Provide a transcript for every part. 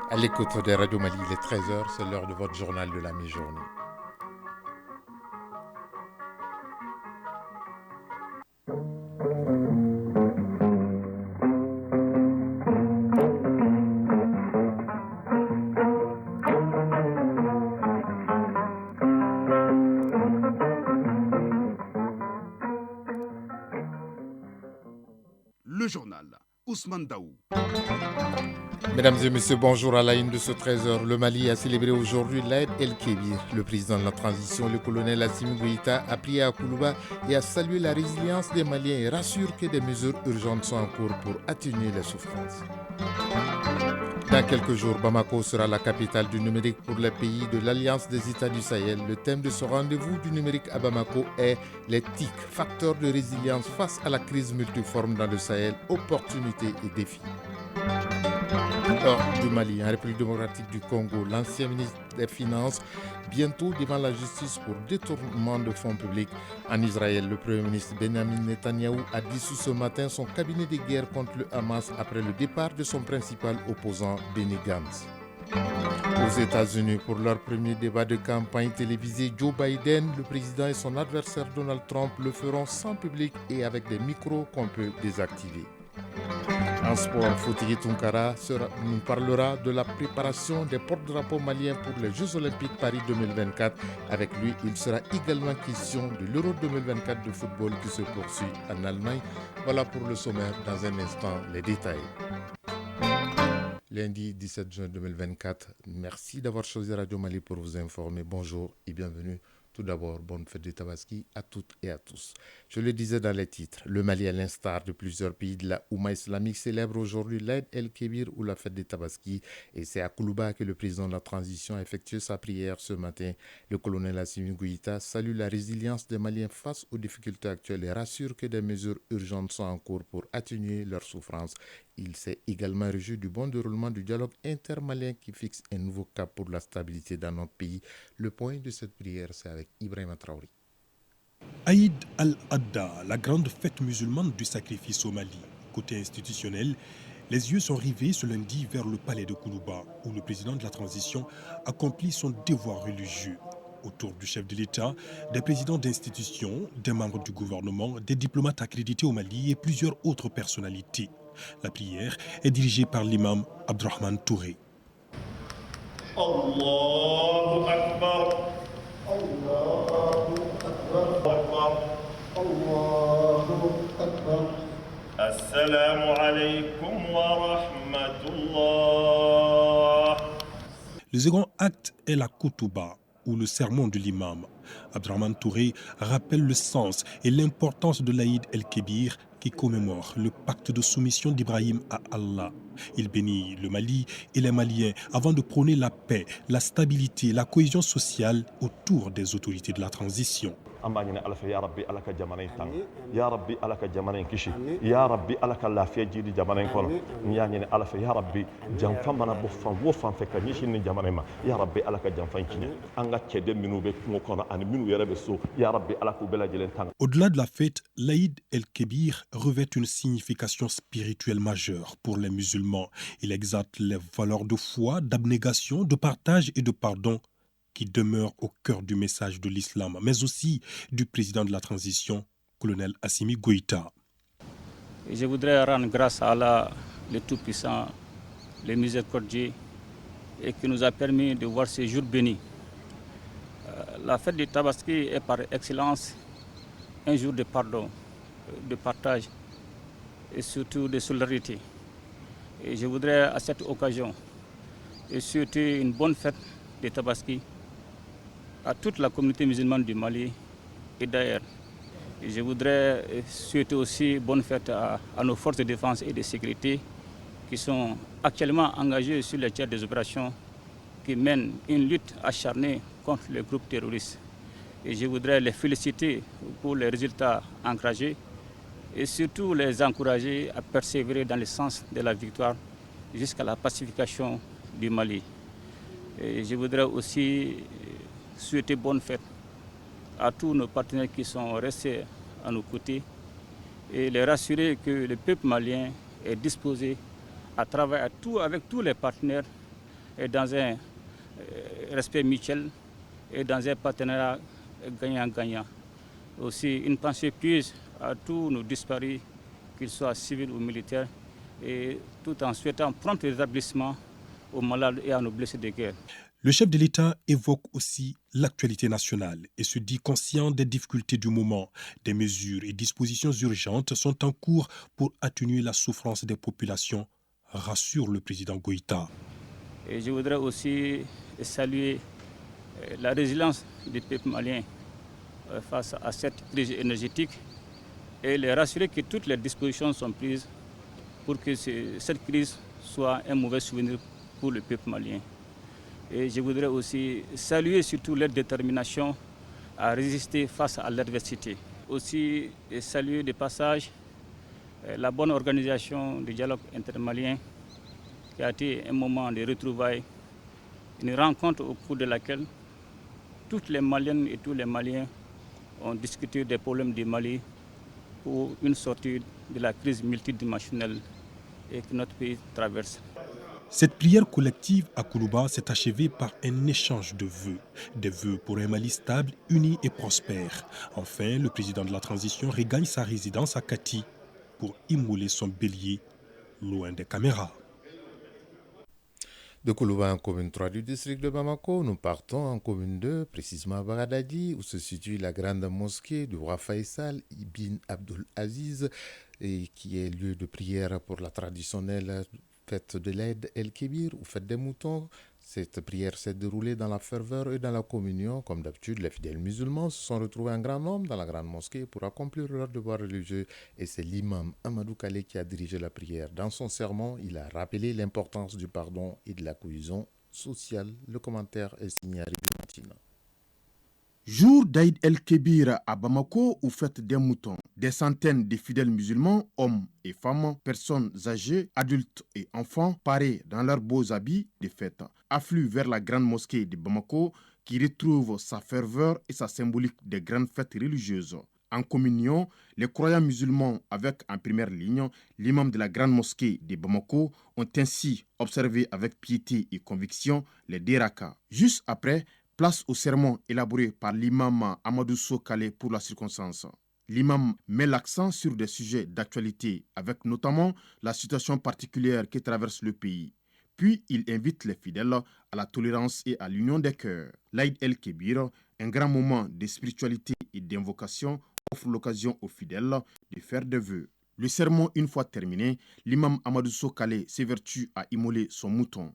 À l'écoute de Radio Mali, il est 13h, c'est l'heure de votre journal de la mi-journée. Le journal Ousmane Daou. Mesdames et messieurs, bonjour à la une de ce 13h. Le Mali a célébré aujourd'hui l'Aïd El-Kébir. Le président de la transition, le colonel Assimi Goïta, a prié à Koulouba et a salué la résilience des Maliens et rassure que des mesures urgentes sont en cours pour atténuer les souffrances. Dans quelques jours, Bamako sera la capitale du numérique pour les pays de l'Alliance des États du Sahel. Le thème de ce rendez-vous du numérique à Bamako est les TIC, facteurs de résilience face à la crise multiforme dans le Sahel, opportunités et défis. Hors du Mali, en République démocratique du Congo, l'ancien ministre des Finances, bientôt devant la justice pour détournement de fonds publics. En Israël, le Premier ministre Benjamin Netanyahou a dissous ce matin son cabinet de guerre contre le Hamas après le départ de son principal opposant, Benny Gantz. Aux États-Unis, pour leur premier débat de campagne télévisé, Joe Biden, le président et son adversaire Donald Trump le feront sans public et avec des micros qu'on peut désactiver. En sport, Fotigi Tunkara nous parlera de la préparation des porte-drapeaux maliens pour les Jeux Olympiques Paris 2024. Avec lui, il sera également question de l'Euro 2024 de football qui se poursuit en Allemagne. Voilà pour le sommaire. Dans un instant, les détails. Lundi 17 juin 2024, merci d'avoir choisi Radio Mali pour vous informer. Bonjour et bienvenue. Tout d'abord, bonne fête de Tabaski à toutes et à tous. Je le disais dans les titres, le Mali, à l'instar de plusieurs pays de la Oumma islamique, célèbre aujourd'hui l'Aïd El-Kébir ou la fête de Tabaski. Et c'est à Koulouba que le président de la transition a effectué sa prière ce matin. Le colonel Assimi Goïta salue la résilience des Maliens face aux difficultés actuelles et rassure que des mesures urgentes sont en cours pour atténuer leurs souffrances. Il s'est également réjoui du bon déroulement du dialogue intermalien qui fixe un nouveau cap pour la stabilité dans notre pays. Le point de cette prière, c'est avec Ibrahima Traoré. Aïd al-Adha, la grande fête musulmane du sacrifice au Mali. Côté institutionnel, les yeux sont rivés ce lundi vers le palais de Koulouba, où le président de la transition accomplit son devoir religieux. Autour du chef de l'État, des présidents d'institutions, des membres du gouvernement, des diplomates accrédités au Mali et plusieurs autres personnalités. La prière est dirigée par l'imam Abdrahman Touré. Allahu Akbar. Allahu Akbar. Allahu Akbar. Assalamu alaikum wa rahmatullah. Le second acte est la Koutouba, ou le sermon de l'imam. Abdrahman Touré rappelle le sens et l'importance de l'Aïd El-Kébir qui commémore le pacte de soumission d'Ibrahim à Allah. Il bénit le Mali et les Maliens avant de prôner la paix, la stabilité, la cohésion sociale autour des autorités de la transition. أما ألف يا ربي ألك جمانين تان يا ربي ألك جمانين كشي يا ربي ألك لا في جيد جمانين كون يعني ألف يا ربي جم فمنا بفن وفن فكنيش إن جمانين ما يا ربي ألك جم فنكني أنغا كده منو بكموكنا أنا منو يربسو يا ربي ألك بلا جلين تان. Au-delà de la fête, l'Aïd El-Kébir revêt une signification spirituelle majeure pour les musulmans. Il exalte les valeurs de foi, d'abnégation, de partage et de pardon qui demeure au cœur du message de l'islam, mais aussi du président de la transition, colonel Assimi Goïta. Je voudrais rendre grâce à Allah, le Tout-Puissant, le Miséricordieux, et qui nous a permis de voir ces jours bénis. La fête de Tabaski est par excellence un jour de pardon, de partage et surtout de solidarité. Et je voudrais à cette occasion souhaiter une bonne fête de Tabaski à toute la communauté musulmane du Mali et d'ailleurs. Je voudrais souhaiter aussi bonne fête à nos forces de défense et de sécurité qui sont actuellement engagées sur les théâtres des opérations qui mènent une lutte acharnée contre les groupes terroristes. Et je voudrais les féliciter pour les résultats engagés et surtout les encourager à persévérer dans le sens de la victoire jusqu'à la pacification du Mali. Et je voudrais aussi souhaiter bonne fête à tous nos partenaires qui sont restés à nos côtés et les rassurer que le peuple malien est disposé à travailler avec tous les partenaires et dans un respect mutuel et dans un partenariat gagnant-gagnant. Aussi une pensée pieuse à tous nos disparus, qu'ils soient civils ou militaires, et tout en souhaitant prompt rétablissement aux malades et à nos blessés de guerre. Le chef de l'État évoque aussi l'actualité nationale et se dit conscient des difficultés du moment. Des mesures et dispositions urgentes sont en cours pour atténuer la souffrance des populations, rassure le président Goïta. Et je voudrais aussi saluer la résilience du peuple malien face à cette crise énergétique et les rassurer que toutes les dispositions sont prises pour que cette crise soit un mauvais souvenir pour le peuple malien. Et je voudrais aussi saluer surtout leur détermination à résister face à l'adversité. Aussi saluer de passage la bonne organisation du dialogue intermalien qui a été un moment de retrouvailles, une rencontre au cours de laquelle toutes les Maliennes et tous les Maliens ont discuté des problèmes du Mali pour une sortie de la crise multidimensionnelle que notre pays traverse. Cette prière collective à Koulouba s'est achevée par un échange de vœux. Des vœux pour un Mali stable, uni et prospère. Enfin, le président de la transition regagne sa résidence à Kati pour immoler son bélier loin des caméras. De Koulouba en commune 3 du district de Bamako, nous partons en commune 2, précisément à Bagadadi, où se situe la grande mosquée du roi Faisal ibn Abdul Aziz, et qui est lieu de prière pour la traditionnelle fête de l'Aïd el-Kébir ou fête des moutons. Cette prière s'est déroulée dans la ferveur et dans la communion. Comme d'habitude, les fidèles musulmans se sont retrouvés en grand nombre dans la grande mosquée pour accomplir leur devoir religieux. Et c'est l'imam Amadou Kale qui a dirigé la prière. Dans son sermon, il a rappelé l'importance du pardon et de la cohésion sociale. Le commentaire est signé à Ribimantina. Jour d'Aïd el-Kébir à Bamako ou fête des moutons. Des centaines de fidèles musulmans, hommes et femmes, personnes âgées, adultes et enfants, parés dans leurs beaux habits de fête, affluent vers la grande mosquée de Bamako qui retrouve sa ferveur et sa symbolique des grandes fêtes religieuses. En communion, les croyants musulmans avec en première ligne l'imam de la grande mosquée de Bamako ont ainsi observé avec piété et conviction les deux rakas. Juste après, place au sermon élaboré par l'imam Amadou Sokale pour la circonstance. L'imam met l'accent sur des sujets d'actualité, avec notamment la situation particulière qui traverse le pays. Puis il invite les fidèles à la tolérance et à l'union des cœurs. L'Aïd el-Kébir, un grand moment de spiritualité et d'invocation, offre l'occasion aux fidèles de faire des vœux. Le sermon une fois terminé, l'imam Amadou Sokale s'évertue à immoler son mouton.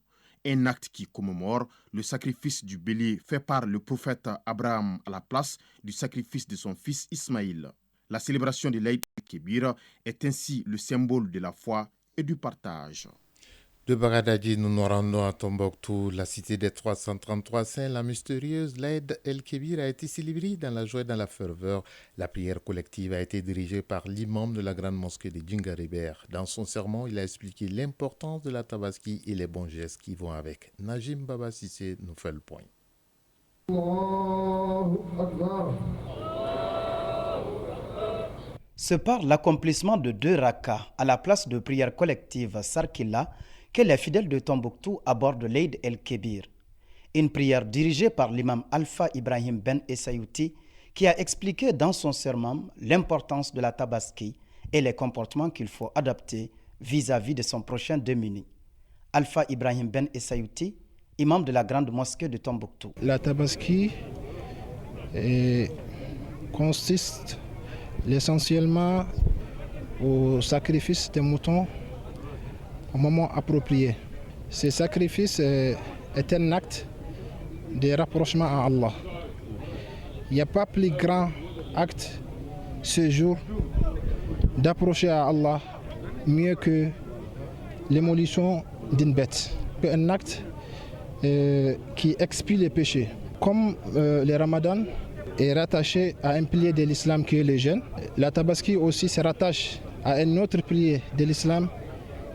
Un acte qui commémore le sacrifice du bélier fait par le prophète Abraham à la place du sacrifice de son fils Ismaïl. La célébration de l'Aïd el-Kébir est ainsi le symbole de la foi et du partage. De Bagadadi, nous nous rendons à Tombouctou, la cité des 333 saints. La mystérieuse l'Aïd el-Kébir a été célébrée dans la joie et dans la ferveur. La prière collective a été dirigée par l'imam de la grande mosquée de Djingaribert. Dans son sermon, il a expliqué l'importance de la tabaski et les bons gestes qui vont avec. Najim Baba Sissé nous fait le point. C'est par l'accomplissement de 2 rakas à la place de prière collective Sarkila que les fidèles de Tombouctou abordent l'Aïd el-Kébir. Une prière dirigée par l'imam Alpha Ibrahim Ben Essayouti qui a expliqué dans son sermon l'importance de la tabaski et les comportements qu'il faut adapter vis-à-vis de son prochain démuni. Alpha Ibrahim Ben Essayouti, imam de la grande mosquée de Tombouctou. La tabaski consiste essentiellement au sacrifice des moutons au moment approprié. Ce sacrifice est un acte de rapprochement à Allah. Il n'y a pas plus grand acte ce jour d'approcher à Allah mieux que l'émolition d'une bête. Un acte qui expie les péchés. Comme le Ramadan est rattaché à un pilier de l'islam qui est le jeûne, la tabaski aussi se rattache à un autre pilier de l'islam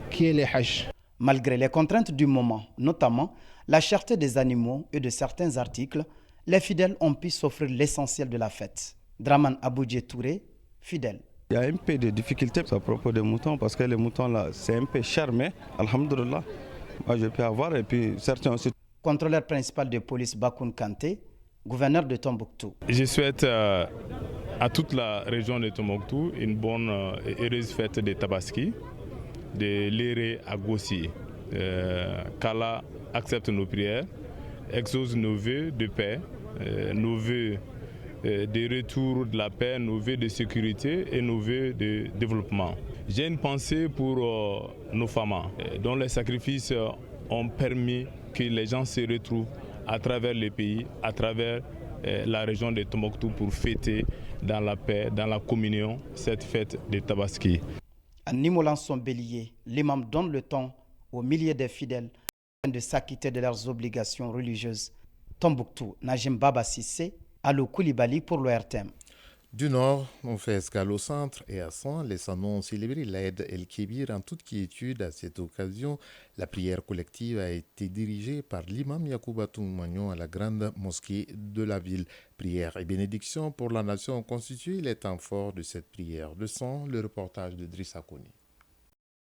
qui est le hajj. Malgré les contraintes du moment, notamment la cherté des animaux et de certains articles, les fidèles ont pu s'offrir l'essentiel de la fête. Draman Aboudjé Touré, fidèle. Il y a un peu de difficulté à propos des moutons parce que les moutons là c'est un peu cher, mais alhamdoulilah, Moi, je peux avoir, et puis certains aussi. Contrôleur principal de police Bakoun Kanté, gouverneur de Tombouctou. Je souhaite à toute la région de Tombouctou une bonne et heureuse fête de Tabaski, de l'Éré à Gossi. Qu'Allah accepte nos prières, exauce nos vœux de paix, nos vœux de retour de la paix, nos vœux de sécurité et nos vœux de développement. J'ai une pensée pour nos femmes, dont les sacrifices ont permis que les gens se retrouvent à travers le pays, à travers la région de Tombouctou pour fêter dans la paix, dans la communion, cette fête de Tabaski. En immolant son bélier, l'imam donne le temps aux milliers de fidèles de s'acquitter de leurs obligations religieuses. Tombouctou, Najim Baba Sissé, Alou Koulibaly pour l'ORTM. Du nord, on fait escale au centre et à San, laissant célébrer l'Aïd el-Kébir en toute quiétude. À cette occasion, la prière collective a été dirigée par l'imam Yacouba Toumagnon à la grande mosquée de la ville. Prière et bénédiction pour la nation constituée les temps forts de cette prière. De San, le reportage de Drissa Koni.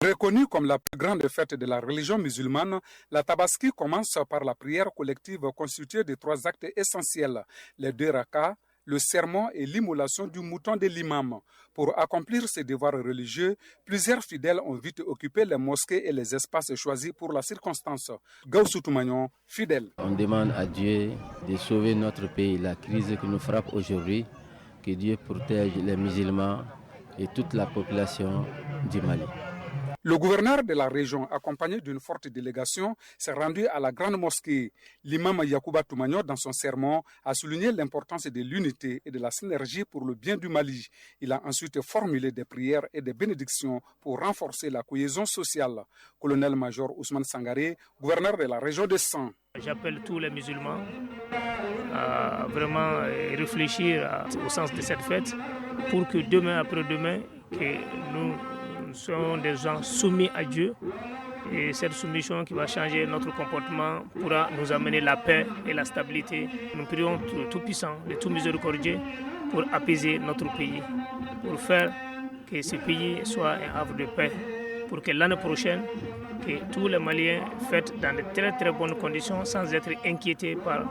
Reconnue comme la plus grande fête de la religion musulmane, la Tabaski commence par la prière collective constituée de 3 actes essentiels, les 2 rakas, le sermon et l'immolation du mouton de l'imam. Pour accomplir ces devoirs religieux, plusieurs fidèles ont vite occupé les mosquées et les espaces choisis pour la circonstance. Gaussou Toumagnon, fidèle. On demande à Dieu de sauver notre pays, la crise qui nous frappe aujourd'hui, que Dieu protège les musulmans et toute la population du Mali. Le gouverneur de la région, accompagné d'une forte délégation, s'est rendu à la grande mosquée. L'imam Yacouba Toumagnon, dans son sermon, a souligné l'importance de l'unité et de la synergie pour le bien du Mali. Il a ensuite formulé des prières et des bénédictions pour renforcer la cohésion sociale. Colonel-major Ousmane Sangaré, gouverneur de la région de San. J'appelle tous les musulmans à vraiment réfléchir au sens de cette fête pour que demain après-demain, que nous soyons des gens soumis à Dieu. Et cette soumission qui va changer notre comportement pourra nous amener la paix et la stabilité. Nous prions le Tout-Puissant, le Tout Miséricordieux, pour apaiser notre pays, pour faire que ce pays soit un havre de paix, pour que l'année prochaine, que tous les Maliens fêtent dans de très très bonnes conditions sans être inquiétés par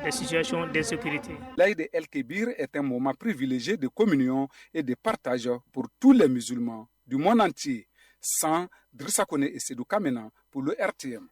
des situations d'insécurité. L'Aïd el-Kébir est un moment privilégié de communion et de partage pour tous les musulmans du monde entier. Sans Drissa Kone et Sedou Kamena pour le RTM.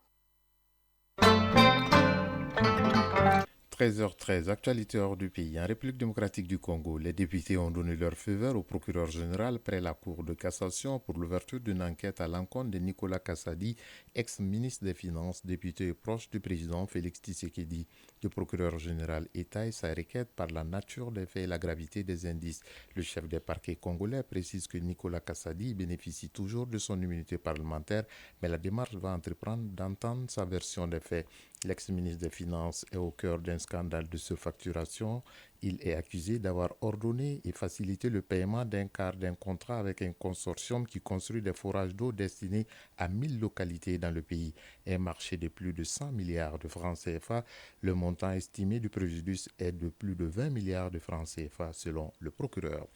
13h13, actualité hors du pays. En République démocratique du Congo, les députés ont donné leur feu vert au procureur général près la Cour de cassation pour l'ouverture d'une enquête à l'encontre de Nicolas Kassadi, ex-ministre des Finances, député et proche du président Félix Tshisekedi. Le procureur général étaye sa requête par la nature des faits et la gravité des indices. Le chef des parquets congolais précise que Nicolas Kassadi bénéficie toujours de son immunité parlementaire, mais la démarche va entreprendre d'entendre sa version des faits. L'ex-ministre des Finances est au cœur d'un scandale de surfacturation. Il est accusé d'avoir ordonné et facilité le paiement d'un quart d'un contrat avec un consortium qui construit des forages d'eau destinés à 1000 localités dans le pays. Un marché de plus de 100 milliards de francs CFA. Le montant estimé du préjudice est de plus de 20 milliards de francs CFA selon le procureur.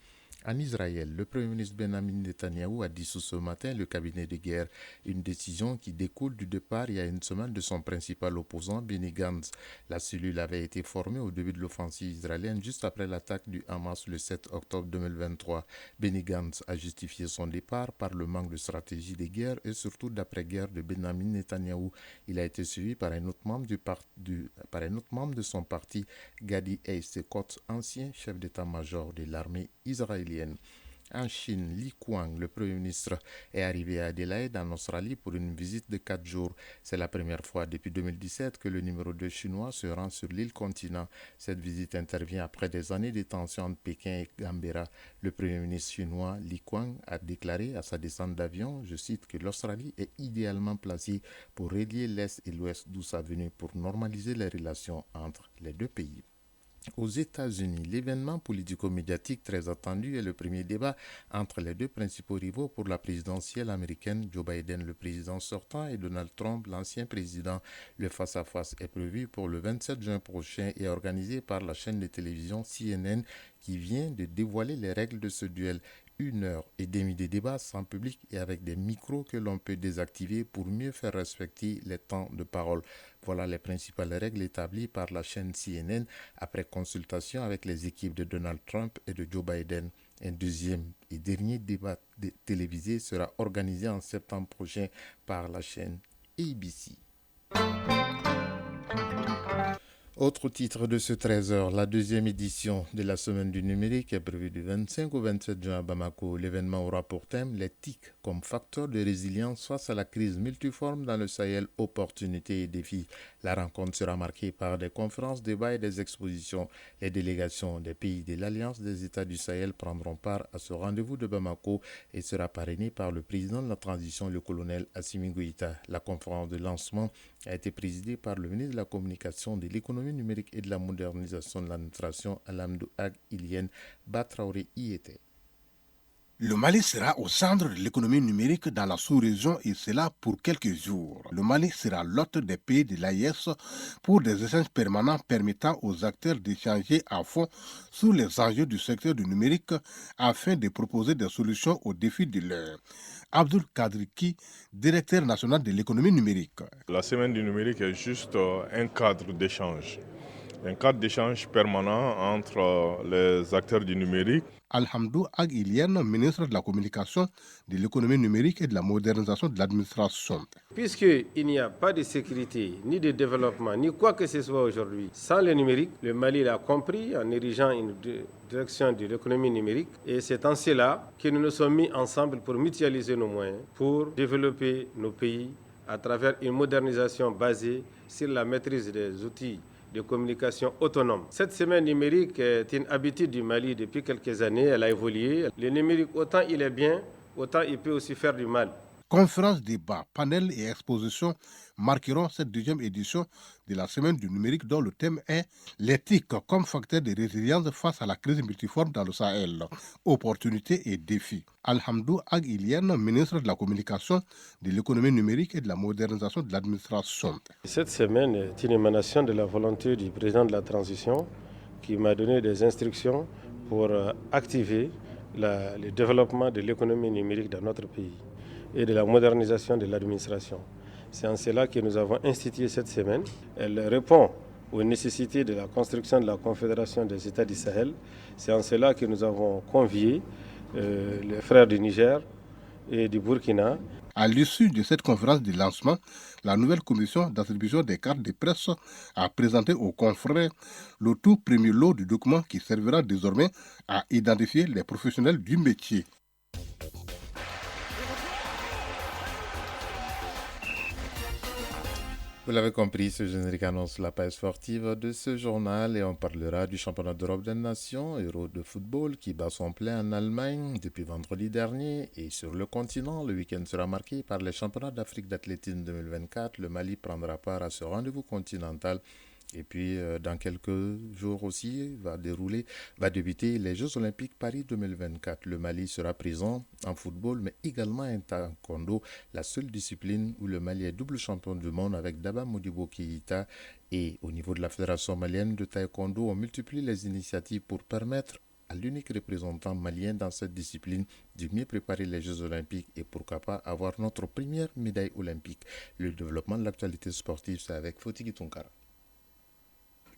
En Israël, le Premier ministre Benjamin Netanyahou a dissous ce matin le cabinet de guerre, une décision qui découle du départ il y a une semaine de son principal opposant Benny Gantz. La cellule avait été formée au début de l'offensive israélienne juste après l'attaque du Hamas le 7 octobre 2023. Benny Gantz a justifié son départ par le manque de stratégie de guerre et surtout d'après-guerre de Benjamin Netanyahou. Il a été suivi par un autre membre de son parti, Gadi Eisekot, ancien chef d'état-major de l'armée israélienne. En Chine, Li Qiang, le Premier ministre, est arrivé à Adélaïde, en Australie, pour une visite de 4 jours. C'est la première fois depuis 2017 que le numéro 2 chinois se rend sur l'île continent. Cette visite intervient après des années de tensions entre Pékin et Canberra. Le Premier ministre chinois, Li Qiang, a déclaré à sa descente d'avion, je cite, que l'Australie est idéalement placée pour relier l'Est et l'Ouest, d'où sa venue pour normaliser les relations entre les deux pays. Aux États-Unis, l'événement politico-médiatique très attendu est le premier débat entre les deux principaux rivaux pour la présidentielle américaine, Joe Biden, le président sortant, et Donald Trump, l'ancien président. Le face-à-face est prévu pour le 27 juin prochain et organisé par la chaîne de télévision CNN qui vient de dévoiler les règles de ce duel. 1h30 de débat sans public et avec des micros que l'on peut désactiver pour mieux faire respecter les temps de parole. Voilà les principales règles établies par la chaîne CNN après consultation avec les équipes de Donald Trump et de Joe Biden. Un deuxième et dernier débat télévisé sera organisé en septembre prochain par la chaîne ABC. Autre titre de ce 13h, la deuxième édition de la Semaine du numérique est prévue du 25 au 27 juin à Bamako. L'événement aura pour thème les TIC comme facteur de résilience face à la crise multiforme dans le Sahel, opportunités et défis. La rencontre sera marquée par des conférences, débats et des expositions. Les délégations des pays de l'Alliance des États du Sahel prendront part à ce rendez-vous de Bamako et sera parrainé par le président de la transition, le colonel Assimi Goïta. La conférence de lancement a été présidée par le ministre de la Communication, de l'économie numérique et de la modernisation de l'administration, Alamdou Ag Ilien Batraoré y était. Le Mali sera au centre de l'économie numérique dans la sous-région et cela pour quelques jours. Le Mali sera l'hôte des pays de l'AES pour des échanges permanents permettant aux acteurs d'échanger à fond sur les enjeux du secteur du numérique afin de proposer des solutions aux défis de l'heure. Abdul Kadriki, directeur national de l'économie numérique. La semaine du numérique est juste un cadre d'échange. Un cadre d'échange permanent entre les acteurs du numérique. Alhamdou Ag Ilien, ministre de la Communication, de l'économie numérique et de la modernisation de l'administration. Puisqu'il n'y a pas de sécurité, ni de développement, ni quoi que ce soit aujourd'hui, sans le numérique, le Mali l'a compris en érigeant une direction de l'économie numérique. Et c'est en cela que nous nous sommes mis ensemble pour mutualiser nos moyens, pour développer nos pays à travers une modernisation basée sur la maîtrise des outils de communication autonome. Cette semaine numérique est une habitude du Mali depuis quelques années, elle a évolué. Le numérique, autant il est bien, autant il peut aussi faire du mal. Conférences, débats, panels et expositions marqueront cette deuxième édition de la Semaine du numérique dont le thème est l'éthique comme facteur de résilience face à la crise multiforme dans le Sahel, opportunités et défis. Alhamdou Ag Ilien, ministre de la Communication, de l'économie numérique et de la modernisation de l'administration. Cette semaine est une émanation de la volonté du président de la transition qui m'a donné des instructions pour activer le développement de l'économie numérique dans notre pays et de la modernisation de l'administration. C'est en cela que nous avons institué cette semaine. Elle répond aux nécessités de la construction de la Confédération des États du Sahel. C'est en cela que nous avons convié les frères du Niger et du Burkina. À l'issue de cette conférence de lancement, la nouvelle commission d'attribution des cartes de presse a présenté aux confrères le tout premier lot du document qui servira désormais à identifier les professionnels du métier. Vous l'avez compris, ce générique annonce la page sportive de ce journal et on parlera du championnat d'Europe des Nations, Euro de football, qui bat son plein en Allemagne depuis vendredi dernier. Et sur le continent, le week-end sera marqué par les championnats d'Afrique d'athlétisme 2024. Le Mali prendra part à ce rendez-vous continental. Et puis, dans quelques jours aussi, va débuter les Jeux Olympiques Paris 2024. Le Mali sera présent en football, mais également en taekwondo, la seule discipline où le Mali est double champion du monde avec Daba Modibo Keïta. Et au niveau de la Fédération malienne de taekwondo, on multiplie les initiatives pour permettre à l'unique représentant malien dans cette discipline de mieux préparer les Jeux Olympiques et pourquoi pas avoir notre première médaille olympique. Le développement de l'actualité sportive, c'est avec Fotigi Tunkara.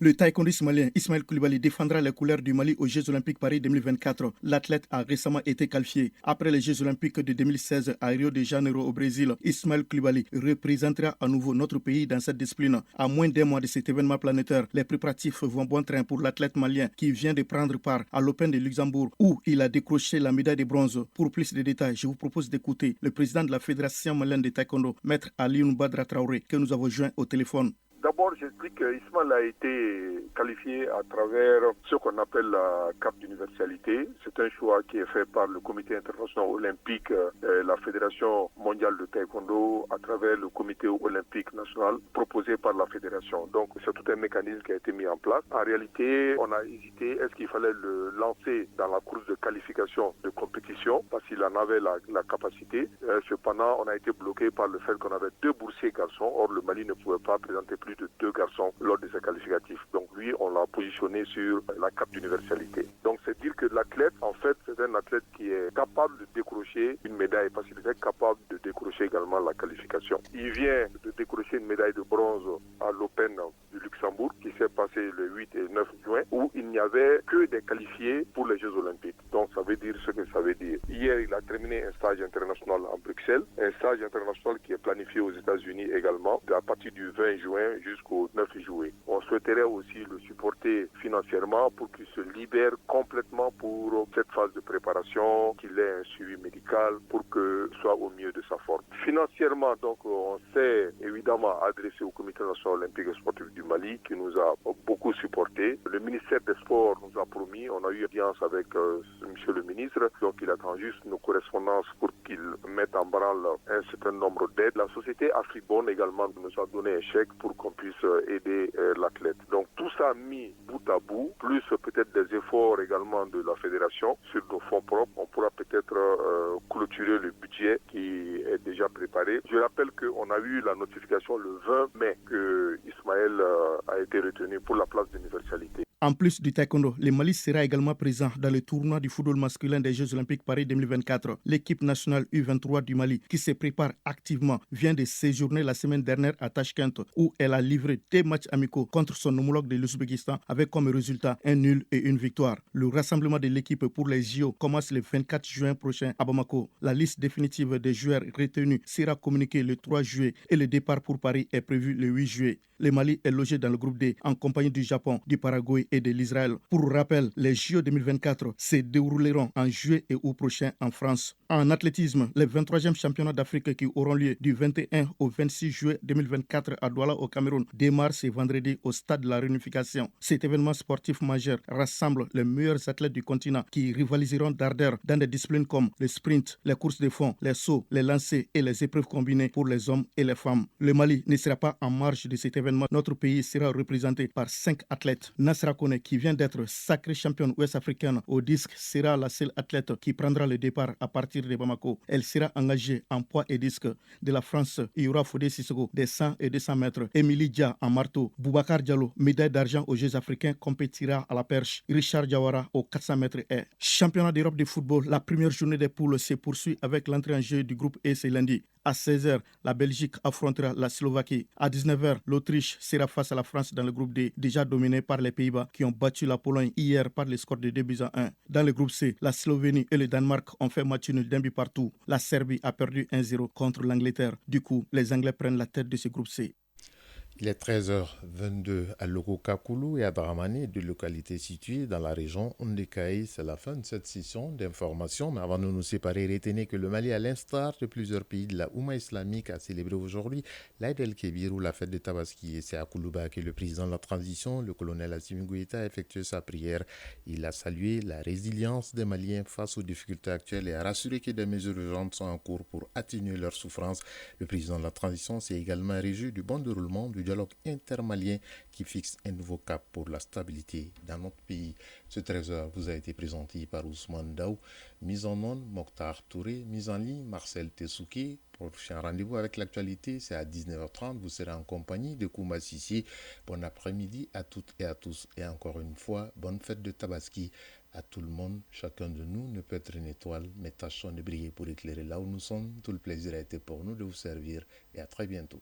Le taekwondiste malien Ismaël Koulibaly défendra les couleurs du Mali aux Jeux Olympiques Paris 2024. L'athlète a récemment été qualifié. Après les Jeux Olympiques de 2016 à Rio de Janeiro au Brésil, Ismaël Koulibaly représentera à nouveau notre pays dans cette discipline. À moins d'un mois de cet événement planétaire, les préparatifs vont bon train pour l'athlète malien qui vient de prendre part à l'Open de Luxembourg où il a décroché la médaille de bronze. Pour plus de détails, je vous propose d'écouter le président de la Fédération malienne de taekwondo, Maître Alioune Badra Traoré, que nous avons joint au téléphone. D'abord, j'explique qu'Ismaël a été qualifié à travers ce qu'on appelle la carte d'universalité. C'est un choix qui est fait par le Comité international olympique, la Fédération mondiale de taekwondo, à travers le Comité olympique national proposé par la Fédération. Donc, c'est tout un mécanisme qui a été mis en place. En réalité, on a hésité, est-ce qu'il fallait le lancer dans la course de qualification de compétition, parce qu'il en avait la capacité. Cependant, on a été bloqué par le fait qu'on avait 2 boursiers garçons. Or, le Mali ne pouvait pas présenter plus de 2 garçons lors de ses qualificatifs. Donc lui, on l'a positionné sur la cape d'universalité. Donc c'est dire que l'athlète, en fait, c'est un athlète qui est capable de décrocher une médaille parce qu'il est capable de décrocher également la qualification. Il vient de décrocher une médaille de bronze à l'Open du Luxembourg qui s'est passé le 8 et 9 juin où il n'y avait que des qualifiés pour les Jeux Olympiques. Donc ça veut dire ce que ça veut dire. Hier, il a terminé un stage international à Bruxelles, un stage international qui est planifié aux États-Unis également à partir du 20 juin jusqu'au 9 juillet. On souhaiterait aussi le supporter financièrement pour qu'il se libère complètement pour cette phase de préparation, qu'il ait un suivi médical pour que soit au mieux de sa forme. Financièrement, donc, on s'est évidemment adressé au Comité national olympique et sportif du Mali qui nous a beaucoup supporté. Le ministère des Sports nous a promis, on a eu audience avec monsieur le ministre, donc il attend juste nos correspondances pour qu'il mette en branle un certain nombre d'aides. La société Afribon également nous a donné un chèque pour qu'on puisse aider l'athlète. Donc tout ça mis bout à bout, plus peut-être des efforts également de la fédération sur nos fonds propres, on pourra peut-être clôturer le budget qui est déjà préparé. Je rappelle qu'on a eu la notification le 20 mai que Ismaël a été retenu pour la place d'universalité. En plus du taekwondo, le Mali sera également présent dans le tournoi du football masculin des Jeux Olympiques Paris 2024. L'équipe nationale U23 du Mali, qui se prépare activement, vient de séjourner la semaine dernière à Tashkent, où elle a livré des matchs amicaux contre son homologue de l'Ouzbékistan, avec comme résultat un nul et une victoire. Le rassemblement de l'équipe pour les JO commence le 24 juin prochain à Bamako. La liste définitive des joueurs retenus sera communiquée le 3 juillet et le départ pour Paris est prévu le 8 juillet. Le Mali est logé dans le groupe D en compagnie du Japon, du Paraguay et de l'Israël. Pour rappel, les JO 2024 se dérouleront en juillet et août prochain en France. En athlétisme, les 23e championnats d'Afrique qui auront lieu du 21 au 26 juillet 2024 à Douala au Cameroun démarrent ce vendredi au stade de la Réunification. Cet événement sportif majeur rassemble les meilleurs athlètes du continent qui rivaliseront d'ardeur dans des disciplines comme le sprint, les courses de fond, les sauts, les lancers et les épreuves combinées pour les hommes et les femmes. Le Mali ne sera pas en marge de cet événement. Notre pays sera représenté par 5 athlètes. Nasra Kone, qui vient d'être sacrée championne ouest-africaine au disque, sera la seule athlète qui prendra le départ à partir de Bamako. Elle sera engagée en poids et disque. De la France, il y aura Fodé Sissoko des 100 et 200 mètres. Émilie Dia en marteau. Boubacar Diallo, médaille d'argent aux Jeux africains, compétira à la perche. Richard Diawara aux 400 mètres et championnat d'Europe de football. La première journée des poules se poursuit avec l'entrée en jeu du groupe E ce lundi. À 16h, la Belgique affrontera la Slovaquie. À 19h, l'Autriche sera face à la France dans le groupe D, déjà dominé par les Pays-Bas qui ont battu la Pologne hier par le score de 2-1. Dans le groupe C, la Slovénie et le Danemark ont fait match nul d'un but partout. La Serbie a perdu 1-0 contre l'Angleterre. Du coup, les Anglais prennent la tête de ce groupe C. Il est 13h22 à Loko-Kakulu et à Dramani, deux localités situées dans la région Ondekaï. C'est la fin de cette session d'information. Mais avant de nous séparer, retenez que le Mali, à l'instar de plusieurs pays de la Oumma islamique, a célébré aujourd'hui l'Aïd el-Kébir ou la fête de Tabaski. Et c'est à Koulouba que le président de la transition, le colonel Assimi Goïta, a effectué sa prière. Il a salué la résilience des Maliens face aux difficultés actuelles et a rassuré que des mesures urgentes sont en cours pour atténuer leurs souffrances. Le président de la transition s'est également réjoui du bon déroulement du dialogue intermalien qui fixe un nouveau cap pour la stabilité dans notre pays. Ce trésor vous a été présenté par Ousmane Daou, mise en onde Mokhtar Touré, mise en ligne Marcel Tessouké. Prochain rendez-vous avec l'actualité, c'est à 19h30. Vous serez en compagnie de Kouma Sissi. Bon après-midi à toutes et à tous. Et encore une fois, bonne fête de Tabaski à tout le monde. Chacun de nous ne peut être une étoile, mais tâchons de briller pour éclairer là où nous sommes. Tout le plaisir a été pour nous de vous servir et à très bientôt.